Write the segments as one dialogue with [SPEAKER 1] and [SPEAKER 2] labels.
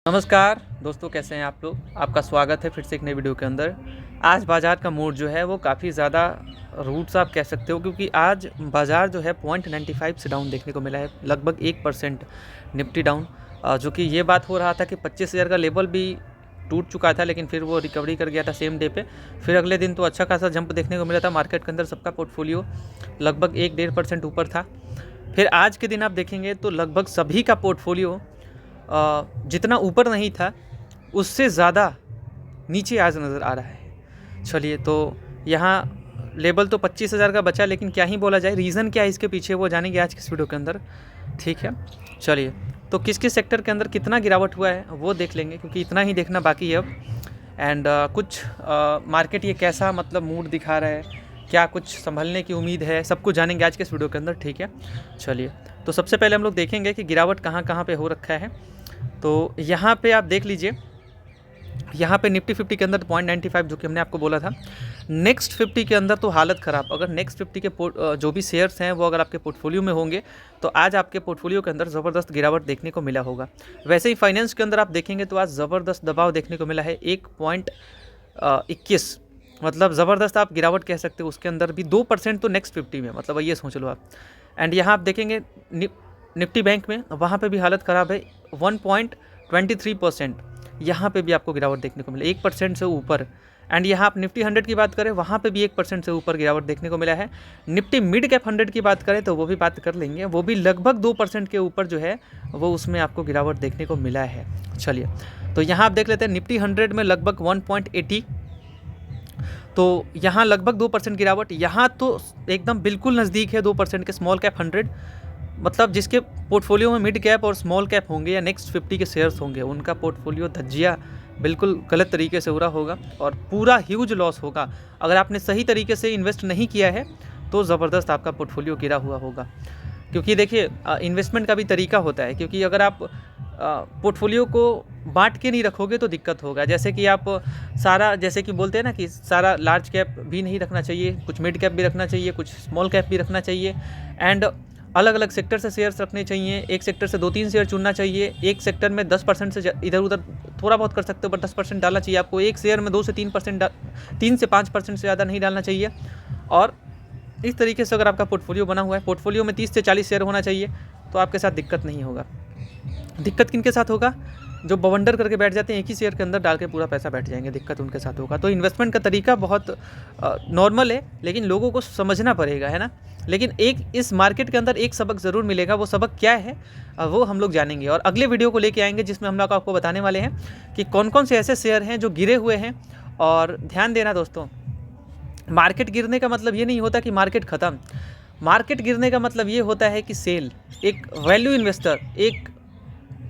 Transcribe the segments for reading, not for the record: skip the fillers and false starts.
[SPEAKER 1] नमस्कार दोस्तों, कैसे हैं आप लोग। आपका स्वागत है फिर से एक नई वीडियो के अंदर। आज बाज़ार का मूड जो है वो काफ़ी ज़्यादा रूट्स आप कह सकते हो, क्योंकि आज बाज़ार जो है 0.95 से डाउन देखने को मिला है, लगभग 1% निफ्टी डाउन। जो कि ये बात हो रहा था कि 25,000 का लेवल भी टूट चुका था, लेकिन फिर वो रिकवरी कर गया था सेम डे पे। फिर अगले दिन तो अच्छा खासा जंप देखने को मिला था मार्केट के अंदर, सबका पोर्टफोलियो लगभग 1-1.5% ऊपर था। फिर आज के दिन आप देखेंगे तो लगभग सभी का पोर्टफोलियो जितना ऊपर नहीं था उससे ज़्यादा नीचे आज नज़र आ रहा है। चलिए, तो यहाँ लेवल तो 25,000 का बचा, लेकिन क्या ही बोला जाए, रीज़न क्या है इसके पीछे वो जानेंगे आज की इस वीडियो के अंदर। ठीक है, चलिए, तो किस किस सेक्टर के अंदर कितना गिरावट हुआ है वो देख लेंगे, क्योंकि इतना ही देखना बाकी है अब। एंड कुछ मार्केट ये कैसा मतलब मूड दिखा रहा है, क्या कुछ संभलने की उम्मीद है, सब कुछ जानेंगे आज के इस वीडियो के अंदर। ठीक है, चलिए, तो सबसे पहले हम लोग देखेंगे कि गिरावट कहाँ कहाँ पे हो रखा है। तो यहाँ पे आप देख लीजिए, यहाँ पे निफ्टी 50 के अंदर 0.95 जो कि हमने आपको बोला था। नेक्स्ट 50 के अंदर तो हालत ख़राब। अगर नेक्स्ट 50 के जो भी शेयर्स हैं वो अगर आपके पोर्टफोलियो में होंगे तो आज आपके पोर्टफोलियो के अंदर ज़बरदस्त गिरावट देखने को मिला होगा। वैसे ही फाइनेंस के अंदर आप देखेंगे तो आज ज़बरदस्त दबाव देखने को मिला है, 1.21, मतलब ज़बरदस्त आप गिरावट कह सकते हो। उसके अंदर भी 2% तो नेक्स्ट 50 में, मतलब ये सोच लो आप। एंड यहाँ आप देखेंगे निफ्टी बैंक में, वहाँ पे भी हालत ख़राब है, 1.23%, यहाँ पे भी आपको गिरावट देखने को मिला 1% से ऊपर। एंड यहाँ आप निफ्टी 100 की बात करें, वहाँ पे भी 1% से ऊपर गिरावट देखने को मिला है। निफ्टी मिड कैप 100 की बात करें तो वो भी बात कर लेंगे, वो भी लगभग 2% के ऊपर जो है वो उसमें आपको गिरावट देखने को मिला है। चलिए, तो यहाँ आप देख लेते हैं निफ्टी 100 में लगभग 1.80, तो यहाँ लगभग 2% गिरावट। यहाँ तो एकदम बिल्कुल नज़दीक है 2% के स्मॉल कैप 100, मतलब जिसके पोर्टफोलियो में मिड कैप और स्मॉल कैप होंगे या नेक्स्ट 50 के शेयर्स होंगे, उनका पोर्टफोलियो धज्जिया बिल्कुल गलत तरीके से उड़ा होगा और पूरा ह्यूज लॉस होगा। अगर आपने सही तरीके से इन्वेस्ट नहीं किया है तो ज़बरदस्त आपका पोर्टफोलियो गिरा हुआ होगा। क्योंकि देखिए, इन्वेस्टमेंट का भी तरीका होता है, क्योंकि अगर आप पोर्टफोलियो को बांट के नहीं रखोगे तो दिक्कत होगा। जैसे कि आप सारा, जैसे कि बोलते हैं ना कि सारा लार्ज कैप भी नहीं रखना चाहिए, कुछ मिड कैप भी रखना चाहिए, कुछ स्मॉल कैप भी रखना चाहिए। एंड अलग अलग सेक्टर से शेयर्स रखने चाहिए। एक सेक्टर से 2-3 शेयर चुनना चाहिए। एक सेक्टर में 10% से इधर उधर थोड़ा बहुत कर सकते हो, बट 10% डालना चाहिए आपको। एक शेयर में 2 से 3%, 3 से 5% से ज़्यादा नहीं डालना चाहिए। और इस तरीके से अगर आपका पोर्टफोलियो बना हुआ है, पोर्टफोलियो में 30 से 40 शेयर होना चाहिए, तो आपके साथ दिक्कत नहीं होगा। दिक्कत किन के साथ होगा? जो बवंडर करके बैठ जाते हैं, एक ही शेयर के अंदर डाल के पूरा पैसा बैठ जाएंगे, दिक्कत उनके साथ होगा। तो इन्वेस्टमेंट का तरीका बहुत नॉर्मल है, लेकिन लोगों को समझना पड़ेगा, है ना। लेकिन एक इस मार्केट के अंदर एक सबक ज़रूर मिलेगा। वो सबक क्या है वो हम लोग जानेंगे और अगले वीडियो को लेके आएंगे, जिसमें हम लोग आपको बताने वाले हैं कि कौन कौन से ऐसे शेयर हैं जो गिरे हुए हैं। और ध्यान देना दोस्तों, मार्केट गिरने का मतलब ये नहीं होता कि मार्केट ख़त्म। मार्केट गिरने का मतलब ये होता है कि सेल, एक वैल्यू इन्वेस्टर, एक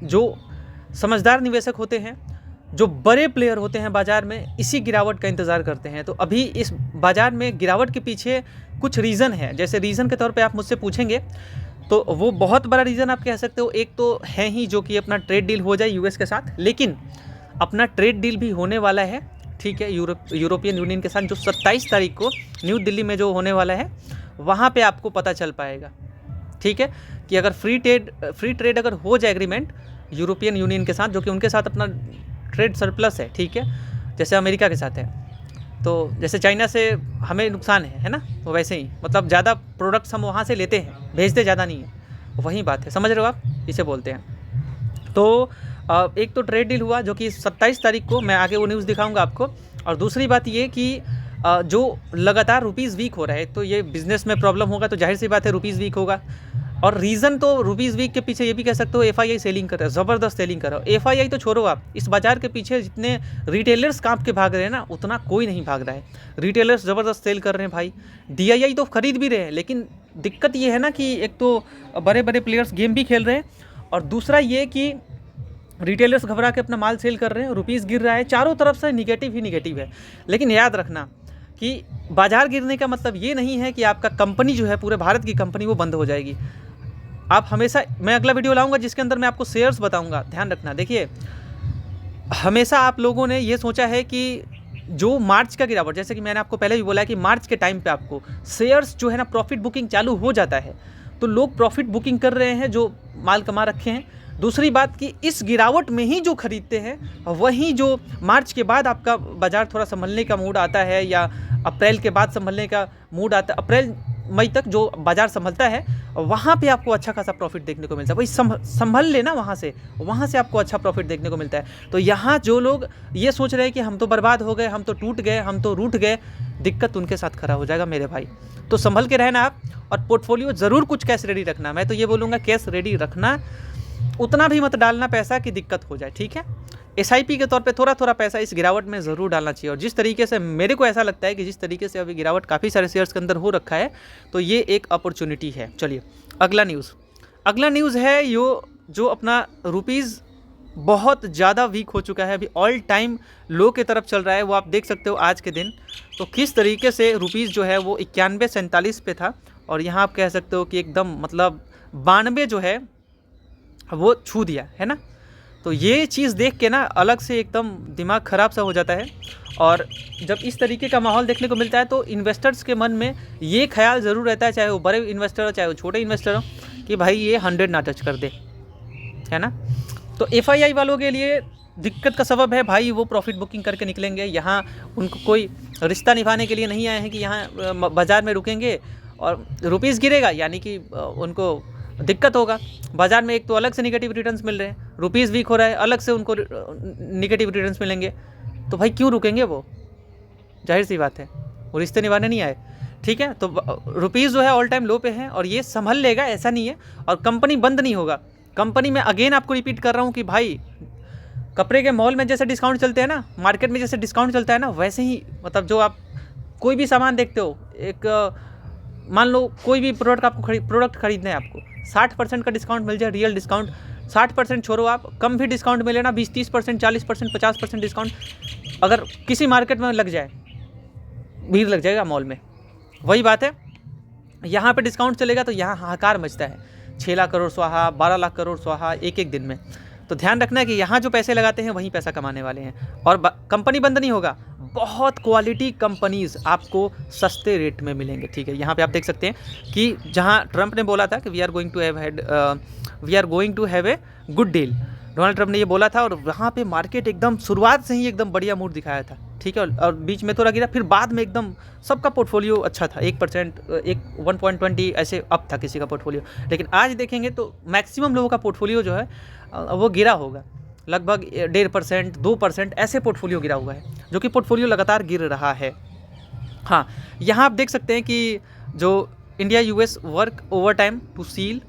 [SPEAKER 1] जो समझदार निवेशक होते हैं, जो बड़े प्लेयर होते हैं बाज़ार में, इसी गिरावट का इंतज़ार करते हैं। तो अभी इस बाज़ार में गिरावट के पीछे कुछ रीज़न है। जैसे रीज़न के तौर पे आप मुझसे पूछेंगे तो वो बहुत बड़ा रीज़न आप कह सकते हो। एक तो है ही जो कि अपना ट्रेड डील हो जाए यूएस के साथ, लेकिन अपना ट्रेड डील भी होने वाला है, ठीक है, यूरोपियन यूनियन के साथ, जो 27 तारीख को न्यू दिल्ली में जो होने वाला है, वहाँ पर आपको पता चल पाएगा। ठीक है, कि अगर फ्री ट्रेड अगर हो जाए एग्रीमेंट यूरोपियन यूनियन के साथ, जो कि उनके साथ अपना ट्रेड सरप्लस है, ठीक है, जैसे अमेरिका के साथ है, तो जैसे चाइना से हमें नुकसान है ना, तो वैसे ही मतलब ज़्यादा प्रोडक्ट्स हम वहाँ से लेते हैं, भेजते ज़्यादा नहीं है, वही बात है, समझ रहे हो आप, इसे बोलते हैं। तो एक तो ट्रेड डील हुआ जो कि 27 तारीख को, मैं आगे वो न्यूज़ दिखाऊंगा आपको। और दूसरी बात ये कि जो लगातार रुपीज़ वीक हो रहा है, तो ये बिज़नेस में प्रॉब्लम होगा, तो जाहिर सी बात है रुपीज़ वीक होगा। और रीज़न तो रुपीज़ वीक के पीछे ये भी कह सकते हो, एफआईआई सेलिंग कर रहा है, ज़बरदस्त सेलिंग कर रहा है। एफआईआई तो छोड़ो आप, इस बाज़ार के पीछे जितने रिटेलर्स कांप के भाग रहे हैं ना, उतना कोई नहीं भाग रहा है। रिटेलर्स ज़बरदस्त सेल कर रहे हैं भाई। डीआईआई तो खरीद भी रहे हैं, लेकिन दिक्कत ये है ना कि एक तो बड़े बड़े प्लेयर्स गेम भी खेल रहे हैं, और दूसरा ये कि रिटेलर्स घबरा के अपना माल सेल कर रहे हैं, रुपीज़ गिर रहा है, चारों तरफ से निगेटिव ही निगेटिव है। लेकिन याद रखना कि बाज़ार गिरने का मतलब ये नहीं है कि आपका कंपनी जो है, पूरे भारत की कंपनी, वो बंद हो जाएगी। आप हमेशा, मैं अगला वीडियो लाऊंगा जिसके अंदर मैं आपको शेयर्स बताऊंगा, ध्यान रखना। देखिए, हमेशा आप लोगों ने ये सोचा है कि जो मार्च का गिरावट, जैसे कि मैंने आपको पहले भी बोला है कि मार्च के टाइम पे आपको शेयर्स जो है ना, प्रॉफिट बुकिंग चालू हो जाता है, तो लोग प्रॉफिट बुकिंग कर रहे हैं जो माल कमा रखे हैं। दूसरी बात कि इस गिरावट में ही जो खरीदते हैं वहीं जो मार्च के बाद आपका बाज़ार थोड़ा संभलने का मूड आता है या अप्रैल के बाद संभलने का मूड आता है, अप्रैल मई तक जो बाज़ार संभलता है वहाँ पे आपको अच्छा खासा प्रॉफिट देखने को मिलता है। वही संभल लेना वहाँ से आपको अच्छा प्रॉफिट देखने को मिलता है। तो यहाँ जो लोग ये सोच रहे हैं कि हम तो बर्बाद हो गए, हम तो टूट गए, हम तो रूठ गए, दिक्कत उनके साथ खड़ा हो जाएगा मेरे भाई। तो संभल के रहना आप, और पोर्टफोलियो ज़रूर कुछ कैश रेडी रखना। मैं तो ये बोलूँगा कैश रेडी रखना, उतना भी मत डालना पैसा कि दिक्कत हो जाए, ठीक है। एसआईपी के तौर पे थोड़ा थोड़ा पैसा इस गिरावट में ज़रूर डालना चाहिए। और जिस तरीके से मेरे को ऐसा लगता है कि जिस तरीके से अभी गिरावट काफ़ी सारे शेयर्स के अंदर हो रखा है, तो ये एक अपॉर्चुनिटी है। चलिए अगला न्यूज़ है जो अपना रुपीज़ बहुत ज़्यादा वीक हो चुका है, अभी ऑल टाइम लो के तरफ चल रहा है। वो आप देख सकते हो आज के दिन, तो किस तरीके से रुपीज़ जो है वो 91-47 पे था, और यहाँ आप कह सकते हो कि एकदम मतलब 92 जो है वो छू दिया है ना। तो ये चीज़ देख के ना अलग से एकदम दिमाग ख़राब सा हो जाता है। और जब इस तरीके का माहौल देखने को मिलता है तो इन्वेस्टर्स के मन में ये ख्याल ज़रूर रहता है, चाहे वो बड़े इन्वेस्टर हो चाहे वो छोटे इन्वेस्टर हो, कि भाई ये 100 ना टच कर दे, है ना। तो एफआईआई वालों के लिए दिक्कत का सबब है भाई, वो प्रॉफिट बुकिंग करके निकलेंगे। यहाँ उनको कोई रिश्ता निभाने के लिए नहीं आए हैं कि यहाँ बाज़ार में रुकेंगे और रुपीज़ गिरेगा यानी कि उनको दिक्कत होगा। बाज़ार में एक तो अलग से निगेटिव रिटर्न्स मिल रहे हैं, रुपीज़ वीक हो रहा है, अलग से उनको निगेटिव रिटर्न्स मिलेंगे, तो भाई क्यों रुकेंगे वो, जाहिर सी बात है वो रिश्ते निभाने नहीं आए, ठीक है। तो रुपीज़ जो है ऑल टाइम लो पे है और ये संभल लेगा ऐसा नहीं है, और कंपनी बंद नहीं होगा। कंपनी में अगेन आपको रिपीट कर रहा हूँ कि भाई कपड़े के मॉल में जैसे डिस्काउंट चलते हैं ना, मार्केट में जैसे डिस्काउंट चलता है ना, वैसे ही मतलब जो आप कोई भी सामान देखते हो, एक मान लो कोई भी प्रोडक्ट खरीदना है, आपको 60% का डिस्काउंट मिल जाए, रियल डिस्काउंट 60% छोड़ो, आप कम भी डिस्काउंट मिले ना, 20-30%, 40%, 50% डिस्काउंट अगर किसी मार्केट में लग जाए, भीड़ लग जाएगा मॉल में। वही बात है, यहाँ पे डिस्काउंट चलेगा तो यहाँ हाहाकार मचता है, 6 लाख करोड़ स्वाहा, 12 लाख करोड़ स्वाहा एक दिन में। तो ध्यान रखना है कि यहाँ जो पैसे लगाते हैं वहीं पैसा कमाने वाले हैं, और कंपनी बंद नहीं होगा, बहुत क्वालिटी कंपनीज़ आपको सस्ते रेट में मिलेंगे, ठीक है। यहाँ पे आप देख सकते हैं कि जहाँ ट्रंप ने बोला था कि we are going to have a good deal, Donald Trump ने ये बोला था, और वहाँ पे मार्केट एकदम शुरुआत से ही एकदम बढ़िया मूड दिखाया था, ठीक है। और बीच में थोड़ा गिरा, फिर बाद में एकदम सबका पोर्टफोलियो अच्छा था, 1%, 1.20 ऐसे अप था किसी का पोर्टफोलियो। लेकिन आज देखेंगे तो मैक्सिमम लोगों का पोर्टफोलियो जो है वो गिरा होगा, लगभग 1.5%, 2% ऐसे पोर्टफोलियो गिरा हुआ है, जो कि पोर्टफोलियो लगातार गिर रहा है। हाँ, यहाँ आप देख सकते हैं कि जो India US work overtime to seal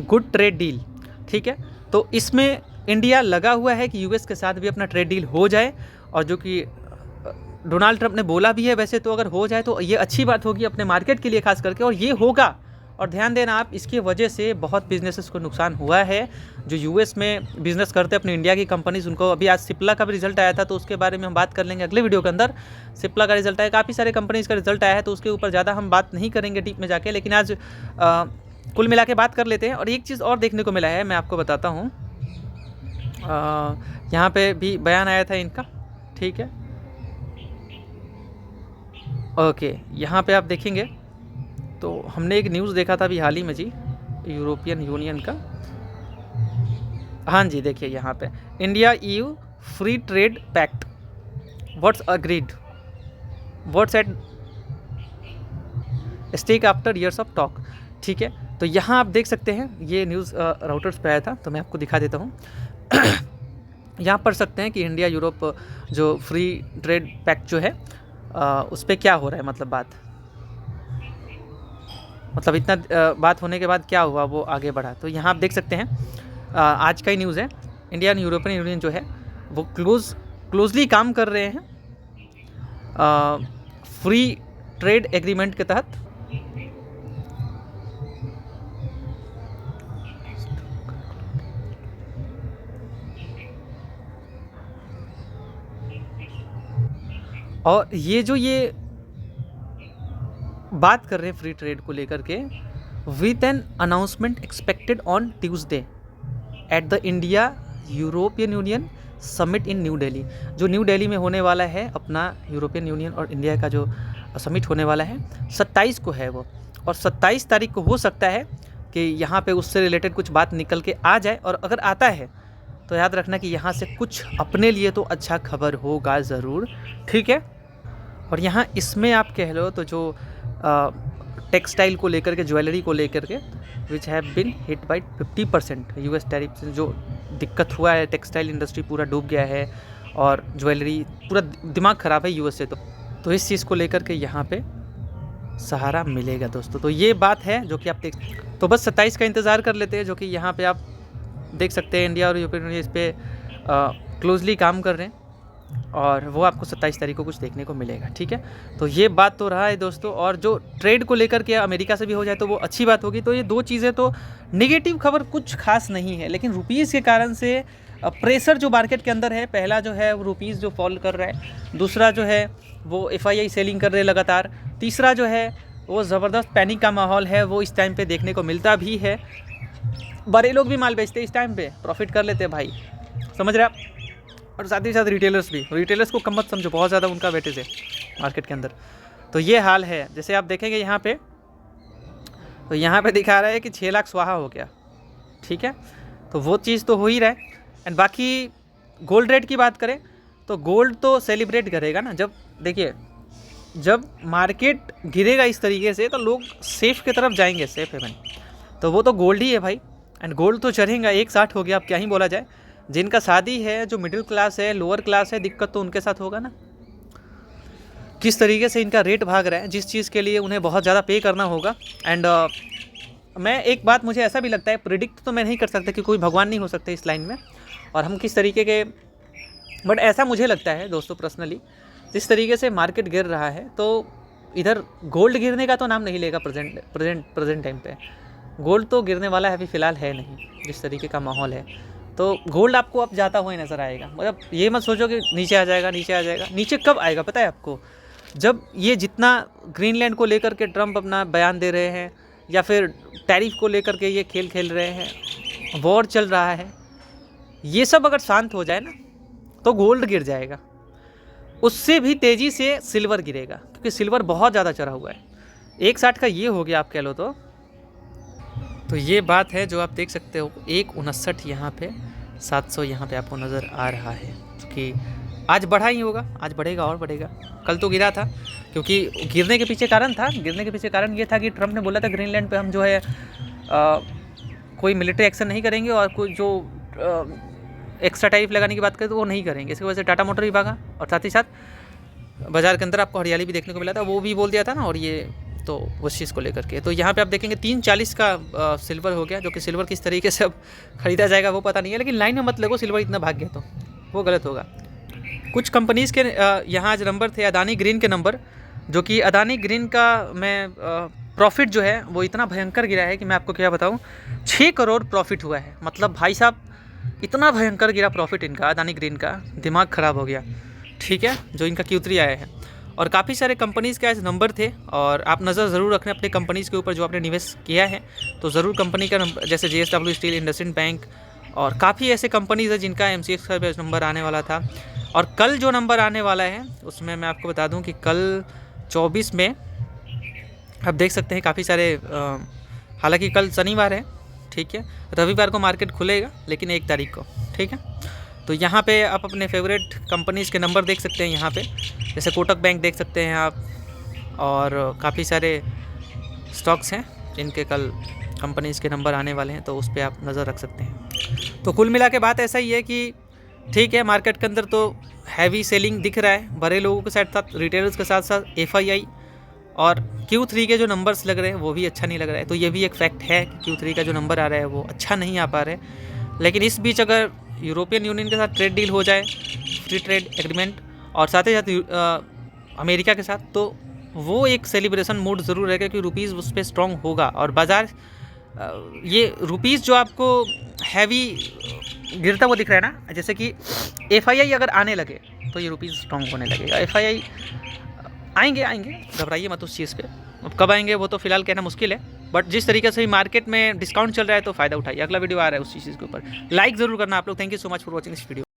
[SPEAKER 1] good trade deal, ठीक है। तो इसमें इंडिया लगा हुआ है कि यूएस के साथ भी अपना ट्रेड डील हो जाए, और जो कि डोनाल्ड ट्रंप ने बोला भी है वैसे, तो अगर हो जाए तो ये अच्छी बात होगी अपने मार्केट के लिए खास करके, और ये होगा। और ध्यान देना आप, इसकी वजह से बहुत बिजनेसेस को नुकसान हुआ है। जो यूएस में बिजनेस करते हैं अपनी इंडिया की कंपनीज, उनको अभी आज सिप्ला का भी रिजल्ट आया था, तो उसके बारे में हम बात कर लेंगे अगले वीडियो के अंदर। सिप्ला का रिजल्ट आया, काफ़ी सारे कंपनीज का रिजल्ट आया है, तो उसके ऊपर ज़्यादा हम बात नहीं करेंगे डीप में जाके, लेकिन आज कुल मिला के बात कर लेते हैं। और एक चीज़ और देखने को मिला है, मैं आपको बताता हूँ, यहाँ पे भी बयान आया था इनका, ठीक है। ओके, यहाँ पे आप देखेंगे तो हमने एक न्यूज़ देखा था अभी हाल ही में जी, यूरोपियन यूनियन का। हाँ जी, देखिए यहाँ पे India EU free trade pact what's agreed, what's at stake after years of talk, ठीक है। तो यहाँ आप देख सकते हैं, ये न्यूज़ राउटर्स पे आया था, तो मैं आपको दिखा देता हूँ। यहाँ पढ़ सकते हैं कि इंडिया यूरोप जो फ्री ट्रेड पैक्ट जो है उस पर क्या हो रहा है, मतलब इतना बात होने के बाद क्या हुआ, वो आगे बढ़ा। तो यहाँ आप देख सकते हैं आज का ही न्यूज़ है, इंडिया और यूरोपियन यूनियन जो है वो क्लोजली काम कर रहे हैं फ्री ट्रेड एग्रीमेंट के तहत। और ये बात कर रहे हैं फ्री ट्रेड को लेकर के, with an announcement expected on Tuesday at the India European union summit in new Delhi. जो न्यू दिल्ली में होने वाला है अपना यूरोपियन यूनियन और इंडिया का जो समिट होने वाला है, 27 को है वो, और 27 तारीख को हो सकता है कि यहाँ पे उससे रिलेटेड कुछ बात निकल के आ जाए, और अगर आता है तो याद रखना कि यहाँ से कुछ अपने लिए तो अच्छा खबर होगा ज़रूर, ठीक है। और यहाँ इसमें आप कह लो तो जो टेक्सटाइल को लेकर के, ज्वेलरी को लेकर के, which have been hit by 50% US tariff से जो दिक्कत हुआ है, टेक्सटाइल इंडस्ट्री पूरा डूब गया है और ज्वेलरी पूरा दिमाग ख़राब है यूएस से। तो इस चीज़ को लेकर के यहाँ पे सहारा मिलेगा दोस्तों। तो ये बात है जो कि आप देख, तो बस 27 का इंतज़ार कर लेते हैं, जो कि यहाँ पे आप देख सकते हैं इंडिया और यूरोपियन यूनियन इस पर क्लोजली काम कर रहे हैं, और वो आपको 27 तारीख को कुछ देखने को मिलेगा, ठीक है। तो ये बात तो रहा है दोस्तों। और जो ट्रेड को लेकर के अमेरिका से भी हो जाए तो वो अच्छी बात होगी। तो ये दो चीज़ें, तो नेगेटिव खबर कुछ खास नहीं है, लेकिन रुपीज़ के कारण से प्रेशर जो मार्केट के अंदर है, पहला जो है वो रुपीज़ जो फॉल कर रहा है, दूसरा जो है वो FII सेलिंग कर रहे हैं लगातार, तीसरा जो है वो ज़बरदस्त पैनिक का माहौल है, वो इस टाइम पे देखने को मिलता भी है। बड़े लोग भी माल बेचते हैं इस टाइम पे, प्रॉफिट कर लेते हैं भाई, समझ रहे आप। और साथ ही साथ रिटेलर्स भी, रिटेलर्स को कम मत समझो, बहुत ज़्यादा उनका वेटेज है मार्केट के अंदर। तो ये हाल है। जैसे आप देखेंगे यहाँ पे, तो यहाँ पे दिखा रहा है कि 6 लाख स्वाहा हो गया, ठीक है। तो वो चीज़ तो हो ही रहा है। एंड बाकी गोल्ड रेट की बात करें तो गोल्ड तो सेलिब्रेट करेगा ना। जब देखिए, जब मार्केट गिरेगा इस तरीके से तो लोग सेफ़ की तरफ जाएंगे, सेफ हेवन, तो वो तो गोल्ड ही है भाई। एंड गोल्ड तो चढ़ेगा, 160 हो गया, अब क्या ही बोला जाए। जिनका शादी है, जो मिडिल क्लास है, लोअर क्लास है, दिक्कत तो उनके साथ होगा ना। किस तरीके से इनका रेट भाग रहा है, जिस चीज़ के लिए उन्हें बहुत ज़्यादा पे करना होगा। एंड मैं एक बात, मुझे ऐसा भी लगता है, प्रिडिक्ट तो मैं नहीं कर सकता कि कोई भगवान नहीं हो सकते इस लाइन में, और हम किस तरीके के, बट ऐसा मुझे लगता है दोस्तों पर्सनली, जिस तरीके से मार्केट गिर रहा है तो इधर गोल्ड गिरने का तो नाम नहीं लेगा। प्रेजेंट टाइम पे गोल्ड तो गिरने वाला है अभी फ़िलहाल है नहीं, जिस तरीके का माहौल है। तो गोल्ड आपको अब जाता हुआ ही नज़र आएगा। मतलब ये मत सोचो कि नीचे आ जाएगा, नीचे आ जाएगा। नीचे कब आएगा पता है आपको? जब ये जितना ग्रीनलैंड को लेकर के ट्रम्प अपना बयान दे रहे हैं, या फिर टैरिफ को लेकर के ये खेल खेल रहे हैं, वॉर चल रहा है, ये सब अगर शांत हो जाए ना तो गोल्ड गिर जाएगा। उससे भी तेज़ी से सिल्वर गिरेगा, क्योंकि सिल्वर बहुत ज़्यादा चढ़ा हुआ है। 160 का ये हो गया आप कह लो तो ये बात है जो आप देख सकते हो। 159 यहाँ पे, 700 यहाँ पे आपको नज़र आ रहा है, कि आज बढ़ा ही होगा, आज बढ़ेगा और बढ़ेगा। कल तो गिरा था, क्योंकि गिरने के पीछे कारण था, गिरने के पीछे कारण ये था कि ट्रम्प ने बोला था ग्रीनलैंड पे हम जो है कोई मिलिट्री एक्शन नहीं करेंगे, और कोई जो एक्स्ट्रा टैरिफ लगाने की बात करें तो वो नहीं करेंगे। इसकी वजह से टाटा मोटर भी भागा, और साथ ही साथ बाज़ार के अंदर आपको हरियाली भी देखने को मिला था, वो भी बोल दिया था ना। और ये तो उस चीज़ को लेकर के, तो यहाँ पे आप देखेंगे 340 का सिल्वर हो गया, जो कि सिल्वर किस तरीके से अब ख़रीदा जाएगा वो पता नहीं है, लेकिन लाइन में मत लगो, सिल्वर इतना भाग गया तो वो गलत होगा। कुछ कंपनीज़ के यहाँ आज नंबर थे, अदानी ग्रीन के नंबर, जो कि अदानी ग्रीन का मैं प्रॉफिट जो है वो इतना भयंकर गिरा है कि मैं आपको क्या बताऊँ। 6 करोड़ प्रॉफिट हुआ है, मतलब भाई साहब इतना भयंकर गिरा प्रॉफिट इनका, अदानी ग्रीन का, दिमाग ख़राब हो गया, ठीक है, जो इनका Q3 आया है। और काफ़ी सारे कंपनीज़ के आज नंबर थे, और आप नज़र ज़रूर रखें अपने कंपनीज़ के ऊपर जो आपने निवेश किया है। तो ज़रूर कंपनी का नंबर, जैसे JSW स्टील, इंडसइंड बैंक, और काफ़ी ऐसे कंपनीज़ है जिनका MCX का नंबर आने वाला था। और कल जो नंबर आने वाला है उसमें मैं आपको बता दूं कि कल 24 में आप देख सकते हैं काफ़ी सारे, हालांकि कल शनिवार है, ठीक है, रविवार को मार्केट खुलेगा, लेकिन 1 तारीख को, ठीक है। तो यहाँ पे आप अपने फेवरेट कंपनीज़ के नंबर देख सकते हैं, यहाँ पे जैसे कोटक बैंक देख सकते हैं आप, और काफ़ी सारे स्टॉक्स हैं जिनके कल कंपनीज़ के नंबर आने वाले हैं, तो उस पर आप नज़र रख सकते हैं। तो कुल मिला के बात ऐसा ही है कि ठीक है, मार्केट के अंदर तो हैवी सेलिंग दिख रहा है, बड़े लोगों के साथ रिटेलर्स के साथ साथ FII, और Q3 के जो नंबर्स लग रहे हैं वो भी अच्छा नहीं लग रहा है। तो ये भी एक फैक्ट है कि Q3 का जो नंबर आ रहा है वो अच्छा नहीं आ पा रहा है। लेकिन इस बीच अगर यूरोपियन यूनियन के साथ ट्रेड डील हो जाए, फ्री ट्रेड एग्रीमेंट, और साथ ही साथ अमेरिका के साथ, तो वो एक सेलिब्रेशन मूड ज़रूर रहेगा कि रुपीज़ उस पर स्ट्रॉन्ग होगा। और बाज़ार, ये रुपीज़ जो आपको हैवी गिरता हुआ दिख रहा है ना, जैसे कि FII अगर आने लगे तो ये रुपीज़ स्ट्रॉन्ग होने लगेगा। FII आएंगे, घबराइए मत उस चीज़ पे। अब कब आएंगे वो तो फिलहाल कहना मुश्किल है, बट जिस तरीके से मार्केट में डिस्काउंट चल रहा है तो फ़ायदा उठाइए। अगला वीडियो आ रहा है उस चीज़ के ऊपर, लाइक ज़रूर करना आप लोग। Thank you so much for watching this video.